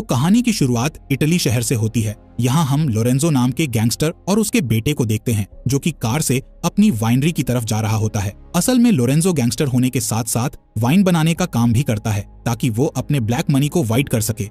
तो कहानी की शुरुआत इटली शहर से होती है। यहाँ हम लोरेंजो नाम के गैंगस्टर और उसके बेटे को देखते हैं जो कि कार से अपनी वाइनरी की तरफ जा रहा होता है। असल में लोरेंजो गैंगस्टर होने के साथ साथ वाइन बनाने का काम भी करता है ताकि वो अपने ब्लैक मनी को वाइट कर सके।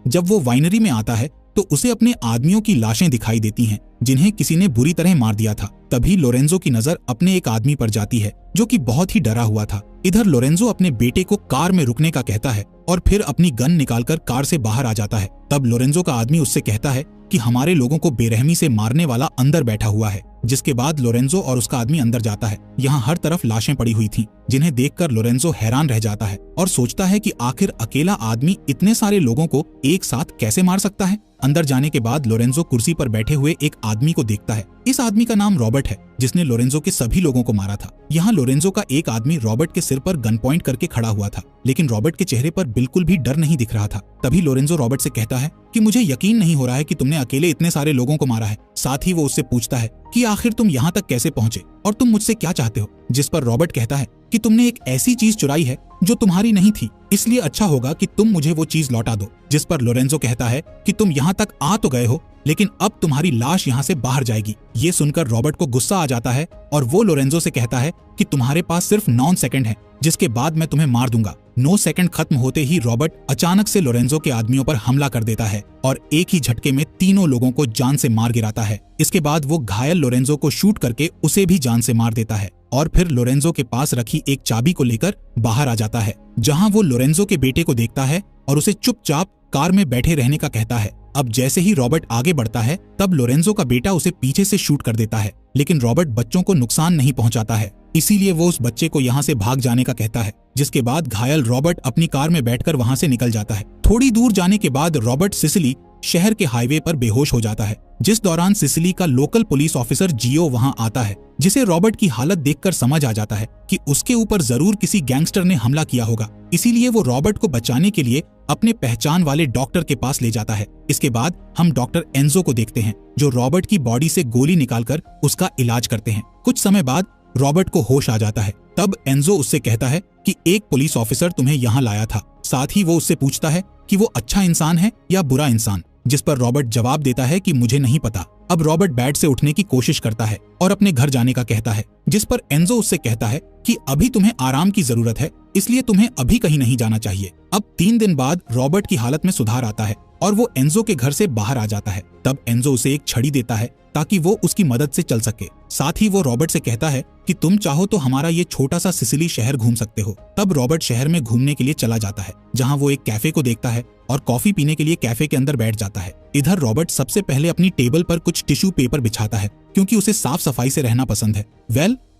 जब वो वाइनरी में आता है तो उसे अपने आदमियों की लाशें दिखाई देती हैं जिन्हें किसी ने बुरी तरह मार दिया था। तभी लोरेंजो की नजर अपने एक आदमी पर जाती है जो कि बहुत ही डरा हुआ था। इधर लोरेंजो अपने बेटे को कार में रुकने का कहता है और फिर अपनी गन निकालकर कार से बाहर आ जाता है। तब लोरेंजो का आदमी उससे कहता है कि हमारे लोगों को बेरहमी से मारने वाला अंदर बैठा हुआ है। जिसके बाद लोरेंजो और उसका आदमी अंदर जाता है। यहाँ हर तरफ लाशें पड़ी हुई थीं, जिन्हें देखकर लोरेंजो हैरान रह जाता है और सोचता है कि आखिर अकेला आदमी इतने सारे लोगों को एक साथ कैसे मार सकता है। अंदर जाने के बाद लोरेंजो कुर्सी पर बैठे हुए एक आदमी को देखता है। इस आदमी का नाम रॉबर्ट है जिसने लोरेंजो के सभी लोगों को मारा था। यहाँ लोरेंजो का एक आदमी रॉबर्ट के सिर पर गन पॉइंट करके खड़ा हुआ था, लेकिन रॉबर्ट के चेहरे पर बिल्कुल भी डर नहीं दिख रहा था। तभी लोरेंजो रॉबर्ट से कहता है कि मुझे यकीन नहीं हो रहा है कि तुमने अकेले इतने सारे लोगों को मारा है। साथ ही वो उससे पूछता है कि आखिर तुम यहाँ तक कैसे पहुँचे और तुम मुझसे क्या चाहते हो। जिस पर रॉबर्ट कहता है कि तुमने एक ऐसी चीज चुराई है जो तुम्हारी नहीं थी, इसलिए अच्छा होगा कि तुम मुझे वो चीज लौटा दो। जिस पर लोरेंजो कहता है कि तुम यहाँ तक आ तो गए हो, लेकिन अब तुम्हारी लाश यहाँ से बाहर जाएगी। ये सुनकर रॉबर्ट को गुस्सा आ जाता है और वो लोरेंजो से कहता है कि तुम्हारे पास सिर्फ 9 सेकंड है, जिसके बाद मैं तुम्हें मार दूंगा। 9 सेकंड खत्म होते ही रॉबर्ट अचानक से लोरेंजो के आदमियों पर हमला कर देता है और एक ही झटके में तीनों लोगों को जान से मार गिराता है। इसके बाद वो घायल लोरेंजो को शूट करके उसे भी जान से मार देता है और फिर लोरेंजो के पास रखी एक चाबी को लेकर बाहर आ जाता है, जहां वो लोरेंजो के बेटे को देखता है और उसे चुपचाप कार में बैठे रहने का कहता है। अब जैसे ही रॉबर्ट आगे बढ़ता है तब लोरेंजो का बेटा उसे पीछे से शूट कर देता है, लेकिन रॉबर्ट बच्चों को नुकसान नहीं पहुंचाता है, इसीलिए वो उस बच्चे को यहाँ से भाग जाने का कहता है। जिसके बाद घायल रॉबर्ट अपनी कार में बैठकर वहाँ से निकल जाता है। थोड़ी दूर जाने के बाद रॉबर्ट सिसिली शहर के हाईवे पर बेहोश हो जाता है, जिस दौरान सिसिली का लोकल पुलिस ऑफिसर जियो वहां आता है, जिसे रॉबर्ट की हालत देखकर समझ आ जाता है कि उसके ऊपर जरूर किसी गैंगस्टर ने हमला किया होगा। इसीलिए वो रॉबर्ट को बचाने के लिए अपने पहचान वाले डॉक्टर के पास ले जाता है। इसके बाद हम डॉक्टर एंजो को देखते हैं जो रॉबर्ट की बॉडी से गोली निकालकर उसका इलाज करते हैं। कुछ समय बाद रॉबर्ट को होश आ जाता है। तब एंजो उससे कहता है कि एक पुलिस ऑफिसर तुम्हें यहाँ लाया था। साथ ही वो उससे पूछता है कि वो अच्छा इंसान है या बुरा इंसान, जिस पर रॉबर्ट जवाब देता है कि मुझे नहीं पता। अब रॉबर्ट बेड से उठने की कोशिश करता है और अपने घर जाने का कहता है, जिस पर एंजो उससे कहता है कि अभी तुम्हें आराम की जरूरत है, इसलिए तुम्हें अभी कहीं नहीं जाना चाहिए। अब 3 दिन बाद रॉबर्ट की हालत में सुधार आता है और वो एंजो के घर से बाहर आ जाता है। तब एंजो उसे एक छड़ी देता है ताकि वो उसकी मदद से चल सके। साथ ही वो रॉबर्ट से कहता है कि तुम चाहो तो हमारा ये छोटा सा सिसिली शहर घूम सकते हो। तब रॉबर्ट शहर में घूमने के लिए चला जाता है, जहाँ वो एक कैफे को देखता है और कॉफी पीने के लिए कैफे के अंदर बैठ जाता है। इधर रॉबर्ट सबसे पहले अपनी टेबल पर कुछ टिश्यू पेपर बिछाता है क्योंकि उसे साफ सफाई से रहना पसंद है।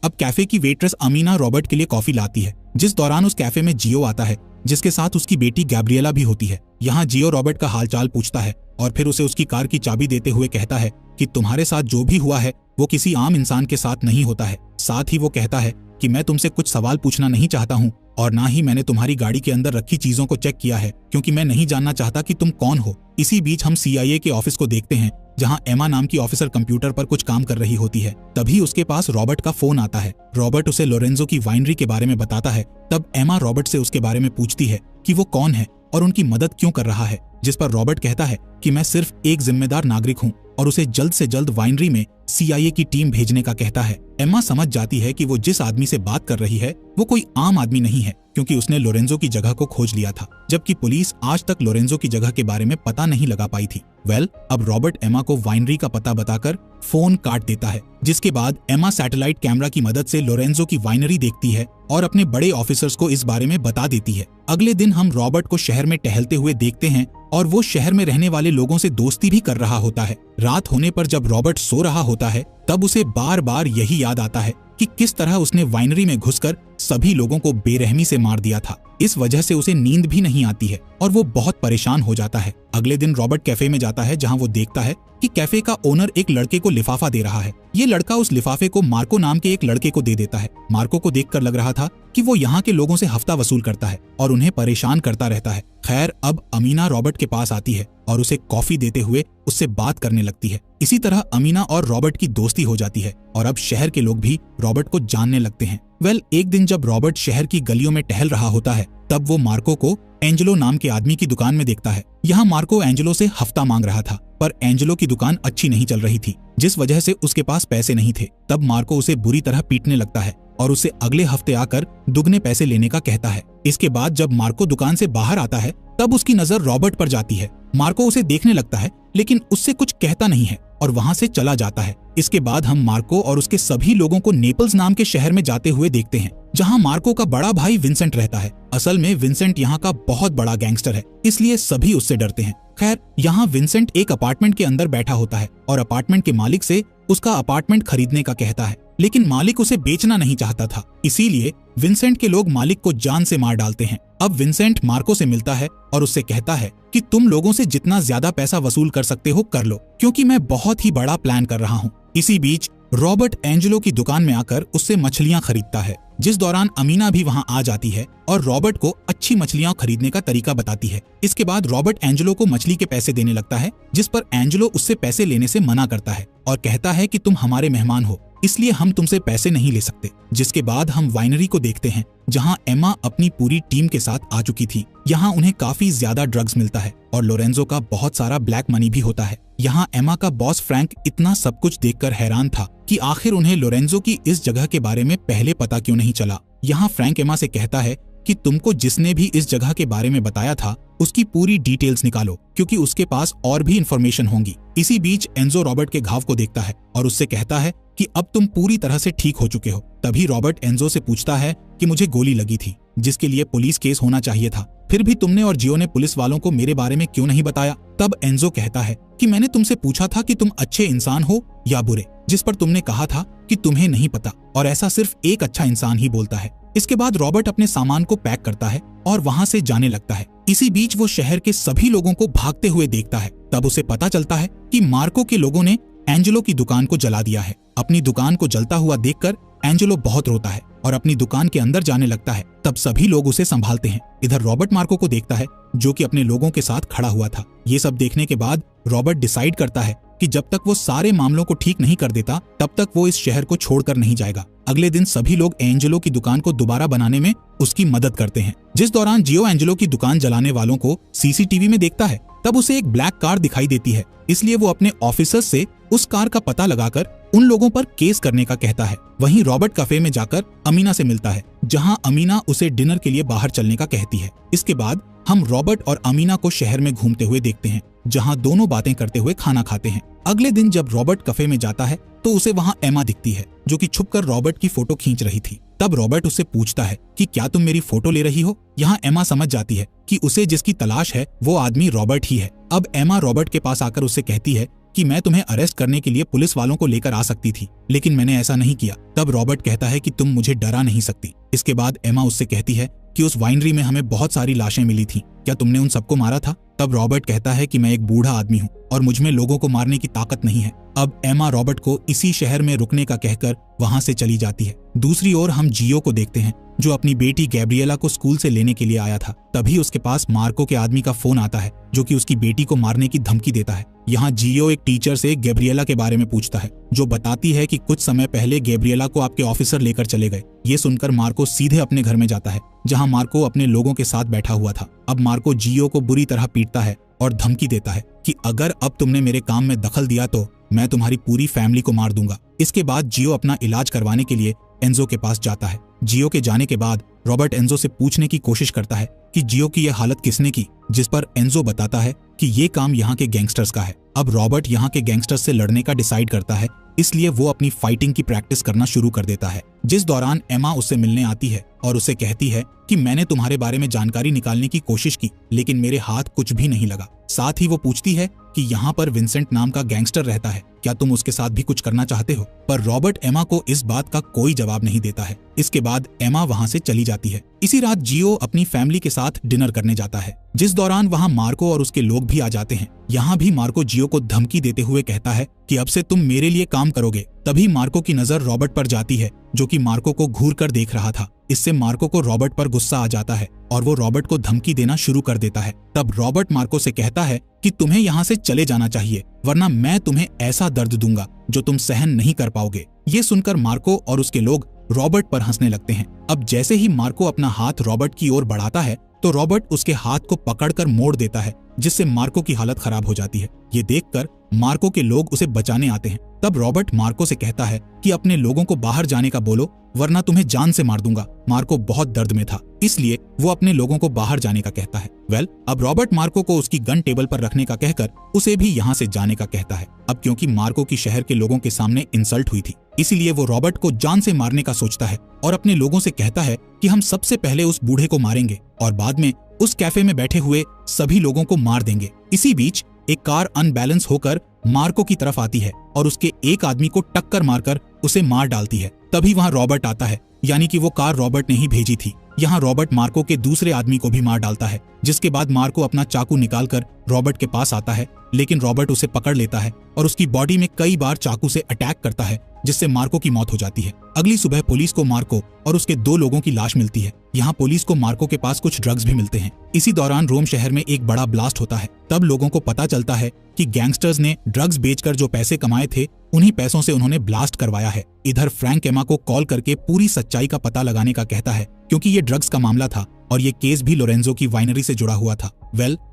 अब कैफे की वेट्रेस अमीना रॉबर्ट के लिए कॉफी लाती है, जिस दौरान उस कैफे में जियो आता है, जिसके साथ उसकी बेटी गैब्रिएला भी होती है। यहाँ जियो रॉबर्ट का हालचाल पूछता है और फिर उसे उसकी कार की चाबी देते हुए कहता है कि तुम्हारे साथ जो भी हुआ है वो किसी आम इंसान के साथ नहीं होता है। साथ ही वो कहता है कि मैं तुमसे कुछ सवाल पूछना नहीं चाहता हूँ और ना ही मैंने तुम्हारी गाड़ी के अंदर रखी चीजों को चेक किया है, क्योंकि मैं नहीं जानना चाहता कि तुम कौन हो। इसी बीच हम CIA के ऑफिस को देखते हैं, जहां एमा नाम की ऑफिसर कंप्यूटर पर कुछ काम कर रही होती है। तभी उसके पास रॉबर्ट का फोन आता है। रॉबर्ट उसे लोरेंजो की वाइनरी के बारे में बताता है। तब एमा रॉबर्ट से उसके बारे में पूछती है कि वो कौन है और उनकी मदद क्यों कर रहा है, जिस पर रॉबर्ट कहता है कि मैं सिर्फ एक जिम्मेदार नागरिक हूँ और उसे जल्द से जल्द वाइनरी में CIA की टीम भेजने का कहता है। एमा समझ जाती है कि वो जिस आदमी से बात कर रही है वो कोई आम आदमी नहीं है, क्योंकि उसने लोरेंजो की जगह को खोज लिया था, जबकि पुलिस आज तक लोरेंजो की जगह के बारे में पता नहीं लगा पाई थी। अब रॉबर्ट एमा को वाइनरी का पता बताकर फोन काट देता है, जिसके बाद एमा सैटेलाइट कैमरा की मदद से लोरेंजो की वाइनरी देखती है और अपने बड़े ऑफिसर्स को इस बारे में बता देती है। अगले दिन हम रॉबर्ट को शहर में टहलते हुए देखते हैं और वो शहर में रहने वाले लोगों से दोस्ती भी कर रहा होता है। रात होने पर जब रॉबर्ट सो रहा होता है तब उसे बार बार यही याद आता है कि किस तरह उसने वाइनरी में घुसकर सभी लोगों को बेरहमी से मार दिया था। इस वजह से उसे नींद भी नहीं आती है और वो बहुत परेशान हो जाता है। अगले दिन रॉबर्ट कैफे में जाता है, जहां वो देखता है कि कैफे का ओनर एक लड़के को लिफाफा दे रहा है। ये लड़का उस लिफाफे को मार्को नाम के एक लड़के को दे देता है। मार्को को देखकर लग रहा था कि वो यहाँ के लोगों से हफ्ता वसूल करता है और उन्हें परेशान करता रहता है। खैर, अब अमीना रॉबर्ट के पास आती है और उसे कॉफी देते हुए उससे बात करने लगती है। इसी तरह अमीना और रॉबर्ट की दोस्ती हो जाती है और अब शहर के लोग भी रॉबर्ट को जानने लगते हैं। एक दिन जब रॉबर्ट शहर की गलियों में टहल रहा होता है तब वो मार्को को एंजेलो नाम के आदमी की दुकान में देखता है। यहाँ मार्को एंजेलो से हफ्ता मांग रहा था, पर एंजेलो की दुकान अच्छी नहीं चल रही थी, जिस वजह से उसके पास पैसे नहीं थे। तब मार्को उसे बुरी तरह पीटने लगता है और उसे अगले हफ्ते आकर दुगने पैसे लेने का कहता है। इसके बाद जब मार्को दुकान से बाहर आता है, तब उसकी नजर रॉबर्ट पर जाती है। मार्को उसे देखने लगता है, लेकिन उससे कुछ कहता नहीं है और वहाँ से चला जाता है। इसके बाद हम मार्को और उसके सभी लोगों को नेपल्स नाम के शहर में जाते हुए देखते हैं, जहाँ मार्को का बड़ा भाई विंसेंट रहता है। असल में विंसेंट यहाँ का बहुत बड़ा गैंगस्टर है, इसलिए सभी उससे डरते हैं। खैर, यहाँ विंसेंट एक अपार्टमेंट के अंदर बैठा होता है और अपार्टमेंट के मालिक से उसका अपार्टमेंट खरीदने का कहता है, लेकिन मालिक उसे बेचना नहीं चाहता था। इसीलिए विंसेंट के लोग मालिक को जान से मार डालते हैं। अब विंसेंट मार्को से मिलता है और उससे कहता है कि तुम लोगों से जितना ज्यादा पैसा वसूल कर सकते हो कर लो, क्योंकि मैं बहुत ही बड़ा प्लान कर रहा हूँ। इसी बीच रॉबर्ट एंजेलो की दुकान में आकर उससे मछलियां खरीदता है, जिस दौरान अमीना भी वहां आ जाती है और रॉबर्ट को अच्छी मछलियां खरीदने का तरीका बताती है। इसके बाद रॉबर्ट एंजेलो को मछली के पैसे देने लगता है, जिस पर एंजेलो उससे पैसे लेने से मना करता है और कहता है कि तुम हमारे मेहमान हो, इसलिए हम तुमसे पैसे नहीं ले सकते। जिसके बाद हम वाइनरी को देखते हैं, जहां एमा अपनी पूरी टीम के साथ आ चुकी थी। यहाँ उन्हें काफी ज्यादा ड्रग्स मिलता है और लोरेंजो का बहुत सारा ब्लैक मनी भी होता है। यहाँ एमा का बॉस फ्रैंक इतना सब कुछ देखकर हैरान था कि आखिर उन्हें लोरेंजो की इस जगह के बारे में पहले पता क्यों नहीं चला। यहाँ फ्रैंक एमा से कहता है कि तुमको जिसने भी इस जगह के बारे में बताया था उसकी पूरी डिटेल्स निकालो, क्योंकि उसके पास और भी इंफॉर्मेशन होंगी। इसी बीच एंजो रॉबर्ट के घाव को देखता है और उससे कहता है कि अब तुम पूरी तरह से ठीक हो चुके हो। तभी रॉबर्ट एंजो से पूछता है कि मुझे गोली लगी थी, जिसके लिए पुलिस केस होना चाहिए था, फिर भी तुमने और जियो ने पुलिस वालों को मेरे बारे में क्यों नहीं बताया। तब एंजो कहता है कि मैंने तुमसे पूछा था कि तुम अच्छे इंसान हो या बुरे, जिस पर तुमने कहा था कि तुम्हें नहीं पता, और ऐसा सिर्फ एक अच्छा इंसान ही बोलता है। इसके बाद रॉबर्ट अपने सामान को पैक करता है और वहाँ से जाने लगता है। इसी बीच वो शहर के सभी लोगों को भागते हुए देखता है। तब उसे पता चलता है कि मार्को के लोगों ने एंजेलो की दुकान को जला दिया है। अपनी दुकान को जलता हुआ देखकर एंजेलो बहुत रोता है और अपनी दुकान के अंदर जाने लगता है। तब सभी लोग उसे संभालते हैं। इधर रॉबर्ट मार्को को देखता है, जो कि अपने लोगों के साथ खड़ा हुआ था। ये सब देखने के बाद रॉबर्ट डिसाइड करता है कि जब तक वो सारे मामलों को ठीक नहीं कर देता, तब तक वो इस शहर को छोड़कर नहीं जाएगा। अगले दिन सभी लोग एंजेलो की दुकान को दोबारा बनाने में उसकी मदद करते हैं। जिस दौरान जियो एंजेलो की दुकान जलाने वालों को सीसीटीवी में देखता है, तब उसे एक ब्लैक कार दिखाई देती है, इसलिए वो अपने ऑफिसर्स से उस कार का पता लगाकर उन लोगों पर केस करने का कहता है। वहीं रॉबर्ट कैफे में जाकर अमीना से मिलता है, जहां अमीना उसे डिनर के लिए बाहर चलने का कहती है। इसके बाद हम रॉबर्ट और अमीना को शहर में घूमते हुए देखते हैं, जहां दोनों बातें करते हुए खाना खाते हैं। अगले दिन जब रॉबर्ट कैफे में जाता है तो उसे वहां एमा दिखती है, जो कि छुपकर रॉबर्ट की फोटो खींच रही थी। तब रॉबर्ट उससे पूछता है कि क्या तुम मेरी फोटो ले रही हो। यहाँ एमा समझ जाती है कि उसे जिसकी तलाश है वो आदमी रॉबर्ट ही है। अब एमा रॉबर्ट के पास आकर उससे कहती है कि मैं तुम्हें अरेस्ट करने के लिए पुलिस वालों को लेकर आ सकती थी, लेकिन मैंने ऐसा नहीं किया। तब रॉबर्ट कहता है कि तुम मुझे डरा नहीं सकती। इसके बाद एमा उससे कहती है कि उस वाइनरी में हमें बहुत सारी लाशें मिली थी, क्या तुमने उन सबको मारा था। तब रॉबर्ट कहता है कि मैं एक बूढ़ा आदमी हूँ और मुझमें लोगों को मारने की ताकत नहीं है। अब एमा रॉबर्ट को इसी शहर में रुकने का कहकर वहां से चली जाती है। दूसरी ओर हम जियो को देखते हैं, जो अपनी बेटी गैब्रिएला को स्कूल से लेने के लिए आया था। तभी उसके पास मार्को के आदमी का फोन आता है, जो कि उसकी बेटी को मारने की धमकी देता है। यहाँ जियो एक टीचर से गैब्रिएला के बारे में पूछता है, जो बताती है कि कुछ समय पहले गैब्रिएला को आपके ऑफिसर लेकर चले गए। ये सुनकर मार्को सीधे अपने घर में जाता है, जहाँ मार्को अपने लोगों के साथ बैठा हुआ था। अब मार्को जियो को बुरी तरह पीटता है और धमकी देता है कि अगर अब तुमने मेरे काम में दखल दिया तो मैं तुम्हारी पूरी फैमिली को मार दूंगा। इसके बाद जियो अपना इलाज करवाने के लिए एंजो के पास जाता है। जियो के जाने के बाद रॉबर्ट एंजो से पूछने की कोशिश करता है कि जियो की यह हालत किसने की, जिस पर एंजो बताता है कि ये काम यहाँ के गैंगस्टर्स का है। अब रॉबर्ट यहाँ के गैंगस्टर्स से लड़ने का डिसाइड करता है, इसलिए वो अपनी फाइटिंग की प्रैक्टिस करना शुरू कर देता है। जिस दौरान एमा उससे मिलने आती है और उसे कहती है कि मैंने तुम्हारे बारे में जानकारी निकालने की कोशिश की, लेकिन मेरे हाथ कुछ भी नहीं लगा। साथ ही वो पूछती है कि यहाँ पर विंसेंट नाम का गैंगस्टर रहता है, क्या तुम उसके साथ भी कुछ करना चाहते हो। पर रॉबर्ट एमा को इस बात का कोई जवाब नहीं देता है। इसके बाद एमा वहाँ से चली जाती है। इसी रात जियो अपनी फैमिली के साथ डिनर करने जाता है, जिस दौरान वहाँ मार्को और उसके लोग भी आ जाते हैं। यहाँ भी मार्को जियो को धमकी देते हुए कहता है कि अब से तुम मेरे लिए काम करोगे। तभी मार्को की नजर रॉबर्ट पर जाती है, जो कि मार्को को घूर कर देख रहा था। इससे मार्को को रॉबर्ट पर गुस्सा आ जाता है और वो रॉबर्ट को धमकी देना शुरू कर देता है। तब रॉबर्ट मार्को से कहता है कि तुम्हें यहाँ से चले जाना चाहिए, वरना मैं तुम्हें ऐसा दर्द दूंगा जो तुम सहन नहीं कर पाओगे। ये सुनकर मार्को और उसके लोग रॉबर्ट पर हंसने लगते हैं। अब जैसे ही मार्को अपना हाथ रॉबर्ट की ओर बढ़ाता है, तो रॉबर्ट उसके हाथ को पकड़कर मोड़ देता है, जिससे मार्को की हालत खराब हो जाती है। ये देखकर मार्को के लोग उसे बचाने आते हैं। तब रॉबर्ट मार्को से कहता है कि अपने लोगों को बाहर जाने का बोलो, वरना तुम्हें जान से मार दूंगा। मार्को बहुत दर्द में था, इसलिए वो अपने लोगों को बाहर जाने का कहता है। अब रॉबर्ट मार्को को उसकी गन टेबल पर रखने का कहकर उसे भी यहाँ से जाने का कहता है। अब क्योंकि मार्को की शहर के लोगों के सामने इंसल्ट हुई थी, इसीलिए वो रॉबर्ट को जान से मारने का सोचता है और अपने लोगों से कहता है कि हम सबसे पहले उस बूढ़े को मारेंगे और बाद में उस कैफे में बैठे हुए सभी लोगों को मार देंगे। इसी बीच एक कार अनबैलेंस होकर मार्को की तरफ आती है और उसके एक आदमी को टक्कर मारकर उसे मार डालती है। तभी वहां रॉबर्ट आता है, यानी कि वो कार रॉबर्ट ने ही भेजी थी। यहाँ रॉबर्ट मार्को के दूसरे आदमी को भी मार डालता है, जिसके बाद मार्को अपना चाकू निकालकर रॉबर्ट के पास आता है, लेकिन रॉबर्ट उसे पकड़ लेता है और उसकी बॉडी में कई बार चाकू से अटैक करता है, जिससे मार्को की मौत हो जाती है। अगली सुबह पुलिस को मार्को और उसके 2 लोगों की लाश मिलती है। यहाँ पुलिस को मार्को के पास कुछ ड्रग्स भी मिलते हैं। इसी दौरान रोम शहर में एक बड़ा ब्लास्ट होता है। तब लोगों को पता चलता है कि गैंगस्टर्स ने ड्रग्स बेचकर जो पैसे कमाए थे, उन्हीं पैसों से उन्होंने ब्लास्ट करवाया है। इधर फ्रैंक एमा को कॉल करके पूरी सच्चाई का पता लगाने का कहता है, क्योंकि ये ड्रग्स का मामला था और ये केस भी लोरेंजो की वाइनरी से जुड़ा हुआ था।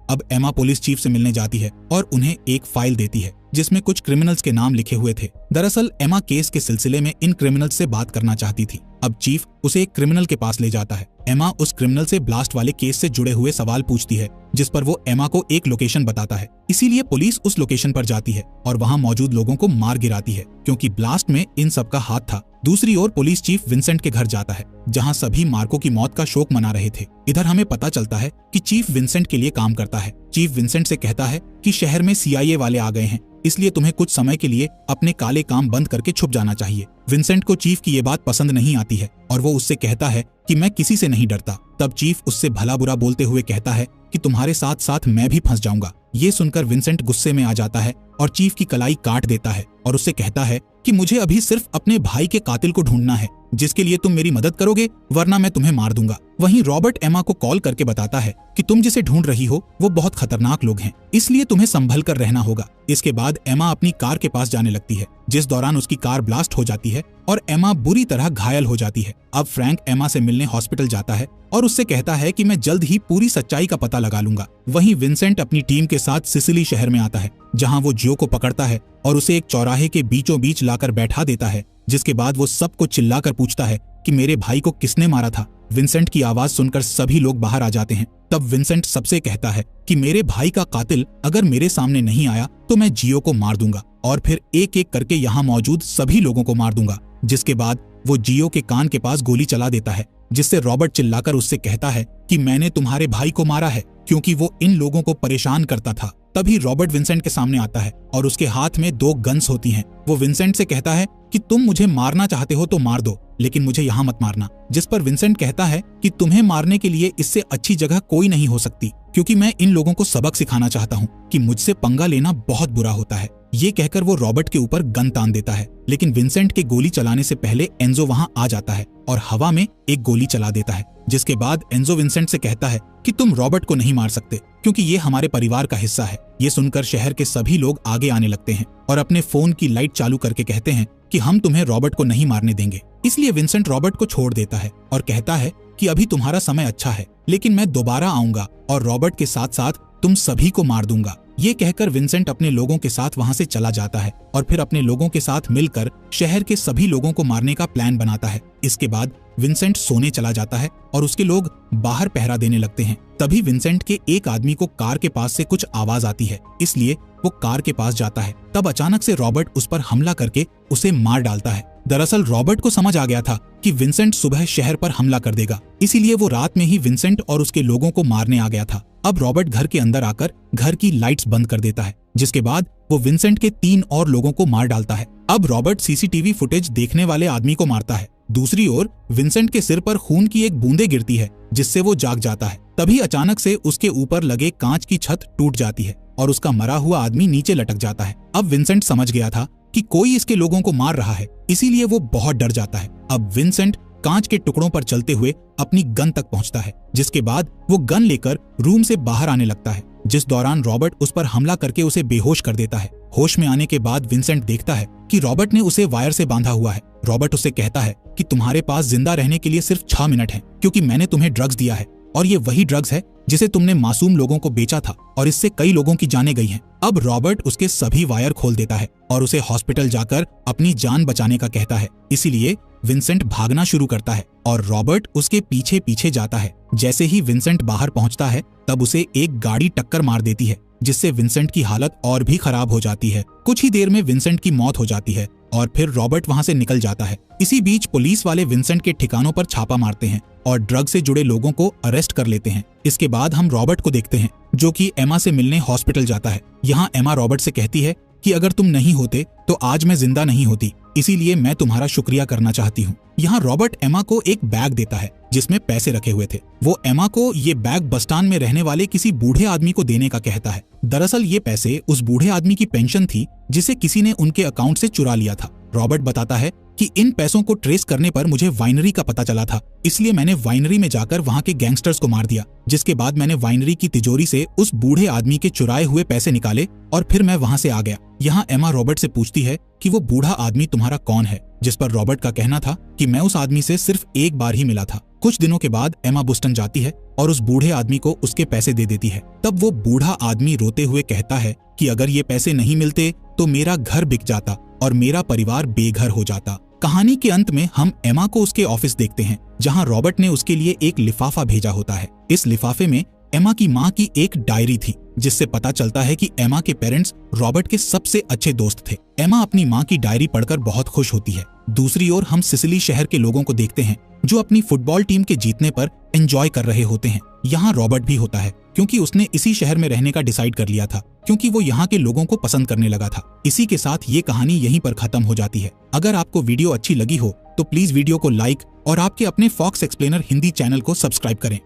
अब एमा पुलिस चीफ से मिलने जाती है और उन्हें एक फाइल देती है जिसमें कुछ क्रिमिनल्स के नाम लिखे हुए थे। दरअसल एमा केस के सिलसिले में इन क्रिमिनल्स से बात करना चाहती थी। अब चीफ उसे एक क्रिमिनल के पास ले जाता है। एमा उस क्रिमिनल से ब्लास्ट वाले केस से जुड़े हुए सवाल पूछती है, जिस पर वो एमा को एक लोकेशन बताता है। इसीलिए पुलिस उस लोकेशन पर जाती है और वहां मौजूद लोगों को मार गिराती है, क्योंकि ब्लास्ट में इन सब का हाथ था। दूसरी ओर पुलिस चीफ विंसेंट के घर जाता है, जहां सभी मार्को की मौत का शोक मना रहे थे। इधर हमें पता चलता है कि चीफ विंसेंट के लिए काम करता है। चीफ विंसेंट से कहता है कि शहर में CIA वाले आ गए हैं, इसलिए तुम्हें कुछ समय के लिए अपने काले काम बंद करके छुप जाना चाहिए। विंसेंट को चीफ की ये बात पसंद नहीं आती है और वो उससे कहता है कि मैं किसी से नहीं डरता। तब चीफ उससे भला बुरा बोलते हुए कहता है कि तुम्हारे साथ साथ मैं भी फंस जाऊंगा। ये सुनकर विंसेंट गुस्से में आ जाता है और चीफ की कलाई काट देता है और उससे कहता है कि मुझे अभी सिर्फ अपने भाई के कातिल को ढूंढना है, जिसके लिए तुम मेरी मदद करोगे, वरना मैं तुम्हें मार दूंगा। वहीं रॉबर्ट एमा को कॉल करके बताता है कि तुम जिसे ढूंढ रही हो वो बहुत खतरनाक लोग हैं, इसलिए तुम्हें संभल कर रहना होगा। इसके बाद एमा अपनी कार के पास जाने लगती है, जिस दौरान उसकी कार ब्लास्ट हो जाती है और एमा बुरी तरह घायल हो जाती है। अब फ्रैंक एमा से मिलने हॉस्पिटल जाता है और उससे कहता है कि मैं जल्द ही पूरी सच्चाई का पता लगा लूंगा। वहीं विंसेंट अपनी टीम के साथ सिसिली शहर में आता है, जहां वो जियो को पकड़ता है और उसे एक चौराहे के बीचों बीच लाकर बैठा देता है, जिसके बाद वो सबको चिल्लाकर पूछता है कि मेरे भाई को किसने मारा था। विंसेंट की आवाज सुनकर सभी लोग बाहर आ जाते हैं। तब विंसेंट सबसे कहता है कि मेरे भाई का कातिल अगर मेरे सामने नहीं आया तो मैं जियो को मार दूंगा और फिर एक एक करके यहाँ मौजूद सभी लोगों को मार दूंगा। जिसके बाद वो जियो के कान के पास गोली चला देता है, जिससे रॉबर्ट चिल्लाकर उससे कहता है कि मैंने तुम्हारे भाई को मारा है, क्योंकि वो इन लोगों को परेशान करता था। तभी रॉबर्ट विंसेंट के सामने आता है और उसके हाथ में 2 गन्स होती हैं। वो विंसेंट से कहता है कि तुम मुझे मारना चाहते हो तो मार दो, लेकिन मुझे यहाँ मत मारना। जिस पर विंसेंट कहता है कि तुम्हें मारने के लिए इससे अच्छी जगह कोई नहीं हो सकती, क्योंकि मैं इन लोगों को सबक सिखाना चाहता हूँ कि मुझसे पंगा लेना बहुत बुरा होता है। ये कहकर वो रॉबर्ट के ऊपर गन तान देता है, लेकिन विंसेंट के गोली चलाने से पहले एंजो वहां आ जाता है और हवा में एक गोली चला देता है। जिसके बाद एंजो विंसेंट से कहता है कि तुम रॉबर्ट को नहीं मार सकते, क्योंकि ये हमारे परिवार का हिस्सा है। ये सुनकर शहर के सभी लोग आगे आने लगते हैं और अपने फोन की लाइट चालू करके कहते हैं कि हम तुम्हें रॉबर्ट को नहीं मारने देंगे। इसलिए विंसेंट रॉबर्ट को छोड़ देता है और कहता है कि अभी तुम्हारा समय अच्छा है, लेकिन मैं दोबारा आऊंगा और रॉबर्ट के साथ साथ तुम सभी को मार दूंगा। ये कहकर विंसेंट अपने लोगों के साथ वहां से चला जाता है और फिर अपने लोगों के साथ मिलकर शहर के सभी लोगों को मारने का प्लान बनाता है। इसके बाद विंसेंट सोने चला जाता है और उसके लोग बाहर पहरा देने लगते हैं। तभी विंसेंट के एक आदमी को कार के पास से कुछ आवाज आती है, इसलिए वो कार के पास जाता है। तब अचानक से रॉबर्ट उस पर हमला करके उसे मार डालता है। दरअसल रॉबर्ट को समझ आ गया था कि विंसेंट सुबह शहर पर हमला कर देगा, इसीलिए वो रात में ही विंसेंट और उसके लोगों को मारने आ गया था। अब रॉबर्ट घर के अंदर आकर घर की लाइट्स बंद कर देता है, जिसके बाद वो विंसेंट के 3 और लोगों को मार डालता है। अब रॉबर्ट CCTV फुटेज देखने वाले आदमी को मारता है। दूसरी ओर विंसेंट के सिर पर खून की एक बूंदे गिरती है, जिससे वो जाग जाता है। तभी अचानक से उसके ऊपर लगे कांच की छत टूट जाती है और उसका मरा हुआ आदमी नीचे लटक जाता है। अब विंसेंट समझ गया था कि कोई इसके लोगों को मार रहा है, इसीलिए वो बहुत डर जाता है। अब विंसेंट कांच के टुकड़ों पर चलते हुए अपनी गन तक पहुंचता है, जिसके बाद वो गन लेकर रूम से बाहर आने लगता है, जिस दौरान रॉबर्ट उस पर हमला करके उसे बेहोश कर देता है। होश में आने के बाद विंसेंट देखता है कि रॉबर्ट ने उसे वायर से बांधा हुआ है। रॉबर्ट उसे कहता है कि तुम्हारे पास जिंदा रहने के लिए सिर्फ 6 मिनट हैं, क्योंकि मैंने तुम्हें ड्रग्स दिया है और ये वही ड्रग्स है जिसे तुमने मासूम लोगों को बेचा था और इससे कई लोगों की जानें गई हैं। अब रॉबर्ट उसके सभी वायर खोल देता है और उसे हॉस्पिटल जाकर अपनी जान बचाने का कहता है। इसीलिए विंसेंट भागना शुरू करता है और रॉबर्ट उसके पीछे पीछे जाता है। जैसे ही विंसेंट बाहर पहुंचता है तब उसे एक गाड़ी टक्कर मार देती है, जिससे विंसेंट की हालत और भी खराब हो जाती है। कुछ ही देर में विंसेंट की मौत हो जाती है और फिर रॉबर्ट वहां से निकल जाता है। इसी बीच पुलिस वाले विंसेंट के ठिकानों पर छापा मारते हैं और ड्रग से जुड़े लोगों को अरेस्ट कर लेते हैं। इसके बाद हम रॉबर्ट को देखते हैं जो कि एमा से मिलने हॉस्पिटल जाता है। यहाँ एमा रॉबर्ट से कहती है कि अगर तुम नहीं होते तो आज मैं जिंदा नहीं होती, इसीलिए मैं तुम्हारा शुक्रिया करना चाहती हूँ। यहाँ रॉबर्ट एमा को एक बैग देता है जिसमें पैसे रखे हुए थे। वो एमा को ये बैग बस स्टैंड में रहने वाले किसी बूढ़े आदमी को देने का कहता है। दरअसल ये पैसे उस बूढ़े आदमी की पेंशन थी जिसे किसी ने उनके अकाउंट से चुरा लिया था। रॉबर्ट बताता है कि इन पैसों को ट्रेस करने पर मुझे वाइनरी का पता चला था, इसलिए मैंने वाइनरी में जाकर वहां के गैंगस्टर्स को मार दिया, जिसके बाद मैंने वाइनरी की तिजोरी से उस बूढ़े आदमी के चुराए हुए पैसे निकाले और फिर मैं वहां से आ गया। यहाँ एमा रॉबर्ट से पूछती है कि वो बूढ़ा आदमी तुम्हारा कौन है, जिस पर रॉबर्ट का कहना था कि मैं उस आदमी से सिर्फ एक बार ही मिला था। कुछ दिनों के बाद एमा बोस्टन जाती है और उस बूढ़े आदमी को उसके पैसे दे देती है। तब वो बूढ़ा आदमी रोते हुए कहता है कि अगर ये पैसे नहीं मिलते तो मेरा घर बिक जाता और मेरा परिवार बेघर हो जाता। कहानी के अंत में हम एमा को उसके ऑफिस देखते हैं, जहां रॉबर्ट ने उसके लिए एक लिफाफा भेजा होता है। इस लिफाफे में एमा की माँ की एक डायरी थी, जिससे पता चलता है कि एमा के पेरेंट्स रॉबर्ट के सबसे अच्छे दोस्त थे। एमा अपनी माँ की डायरी पढ़कर बहुत खुश होती है। दूसरी ओर हम सिसिली शहर के लोगों को देखते हैं जो अपनी फुटबॉल टीम के जीतने पर एंजॉय कर रहे होते हैं। यहाँ रॉबर्ट भी होता है क्योंकि उसने इसी शहर में रहने का डिसाइड कर लिया था, क्योंकि वो यहाँ के लोगों को पसंद करने लगा था। इसी के साथ ये कहानी यहीं पर खत्म हो जाती है। अगर आपको वीडियो अच्छी लगी हो तो प्लीज वीडियो को लाइक और आपके अपने फॉक्स एक्सप्लेनर हिंदी चैनल को सब्सक्राइब करें।